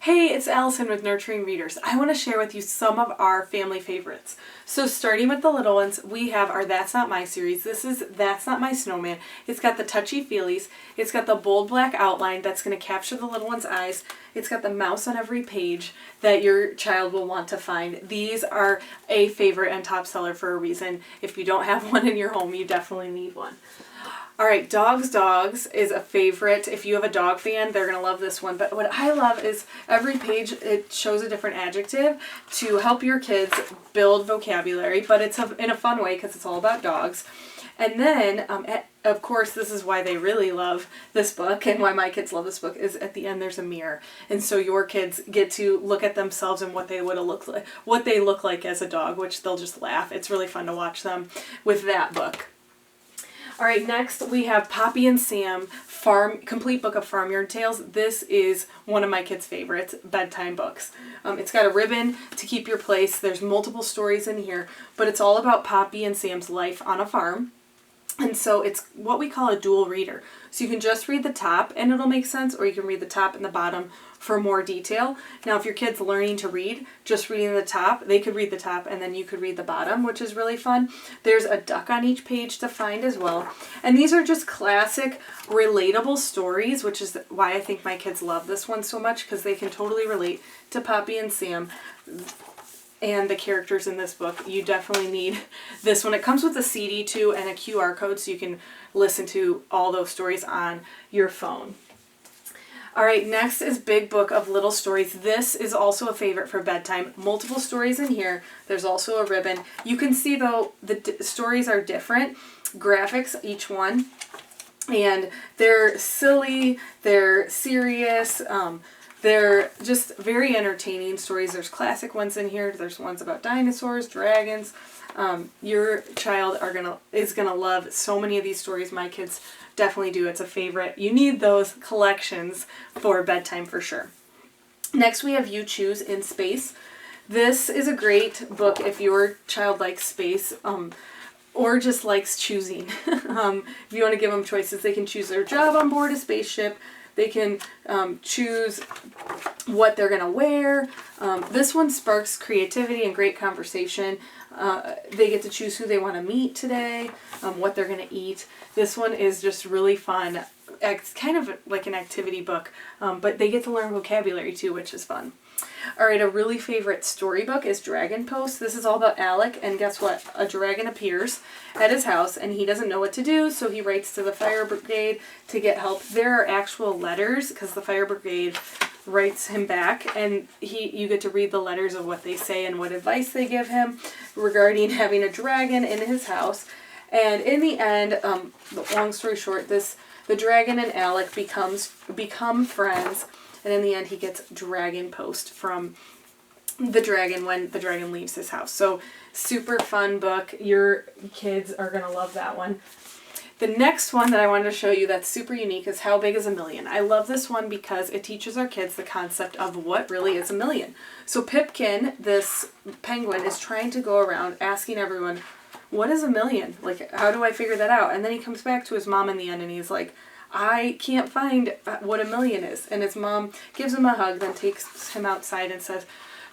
Hey, it's Allison with Nurturing Readers. I want to share with you some of our family favorites. So starting with the little ones, we have our That's Not My series. This is That's Not My Snowman. It's got the touchy-feelies. It's got the bold black outline that's going to capture the little one's eyes. It's got the mouse on every page that your child will want to find. These are a favorite and top seller for a reason. If you don't have one in your home, you definitely need one. All right, Dogs is a favorite. If you have a dog fan, they're going to love this one. But what I love is every page, it shows a different adjective to help your kids build vocabulary, but it's in a fun way because it's all about dogs. And then, of course, this is why they really love this book and why my kids love this book, is at the end there's a mirror. And so your kids get to look at themselves and what they would have looked like, what they look like as a dog, which they'll just laugh. It's really fun to watch them with that book. All right, next we have Poppy and Sam, complete book of Farmyard Tales. This is one of my kids' favorites, bedtime books. It's got a ribbon to keep your place. There's multiple stories in here, but it's all about Poppy and Sam's life on a farm. And so it's what we call a dual reader. So you can just read the top and it'll make sense, or you can read the top and the bottom for more detail. Now, if your kid's learning to read, just reading the top, they could read the top and then you could read the bottom, which is really fun. There's a duck on each page to find as well. And these are just classic, relatable stories, which is why I think my kids love this one so much, because they can totally relate to Poppy and Sam and the characters in this book. You definitely need this one. It comes with a CD too and a QR code, so you can listen to all those stories on your phone. All right, next is Big Book of Little Stories. This is also a favorite for bedtime. Multiple stories in here. There's also a ribbon. You can see, though, the stories are different. Graphics, each one. And they're silly, they're serious, they're just very entertaining stories. There's classic ones in here. There's ones about dinosaurs, dragons. Your child is gonna love so many of these stories. My kids definitely do. It's a favorite. You need those collections for bedtime for sure. Next we have You Choose in Space. This is a great book if your child likes space, or just likes choosing. If you want to give them choices, they can choose their job on board a spaceship. They can choose what they're going to wear. This one sparks creativity and great conversation. They get to choose who they want to meet today, what they're going to eat. This one is just really fun. It's kind of like an activity book, but they get to learn vocabulary too, which is fun. All right, a really favorite storybook is Dragon Post. This is all about Alec, and guess what? A dragon appears at his house, and he doesn't know what to do, so he writes to the fire brigade to get help. There are actual letters, because the fire brigade writes him back, and you get to read the letters of what they say and what advice they give him regarding having a dragon in his house. And in the end, long story short, the dragon and Alec become friends. And in the end, he gets Dragon Post from the dragon when the dragon leaves his house. So super fun book. Your kids are going to love that one. The next one that I wanted to show you that's super unique is How Big is a Million? I love this one because it teaches our kids the concept of what really is a million. So Pipkin, this penguin, is trying to go around asking everyone, what is a million? Like, how do I figure that out? And then he comes back to his mom in the end and he's like, I can't find what a million is. And his mom gives him a hug, then takes him outside and says,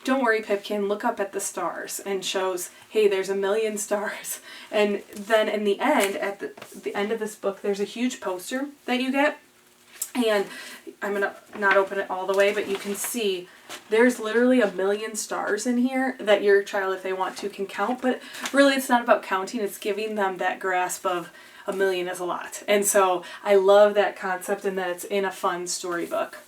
don't worry, Pipkin, look up at the stars, and shows, hey, there's a million stars. And then in the end, at the end of this book, there's a huge poster that you get. And I'm going to not open it all the way, but you can see there's literally a million stars in here that your child, if they want to, can count. But really, it's not about counting. It's giving them that grasp of a million is a lot. And so I love that concept and that it's in a fun storybook.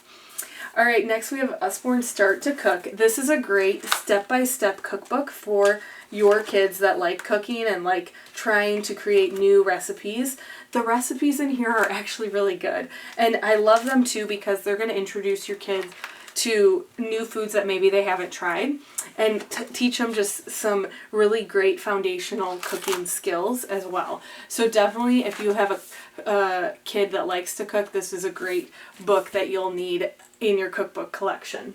All right, next we have Usborne Start to Cook. This is a great step-by-step cookbook for your kids that like cooking and like trying to create new recipes. The recipes in here are actually really good. And I love them too because they're going to introduce your kids to new foods that maybe they haven't tried, and teach them just some really great foundational cooking skills as well. So definitely, if you have a kid that likes to cook, this is a great book that you'll need in your cookbook collection.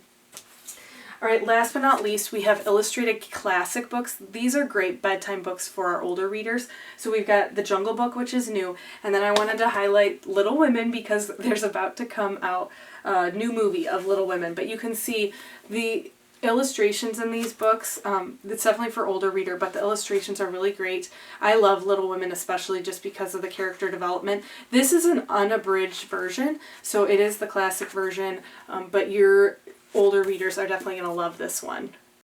All right, last but not least, we have illustrated classic books. These are great bedtime books for our older readers. So we've got The Jungle Book, which is new, and then I wanted to highlight Little Women because there's about to come out a new movie of Little Women. But you can see the illustrations in these books. It's definitely for older reader, but the illustrations are really great. I love Little Women especially just because of the character development. This is an unabridged version, so it is the classic version, but your older readers are definitely going to love this one.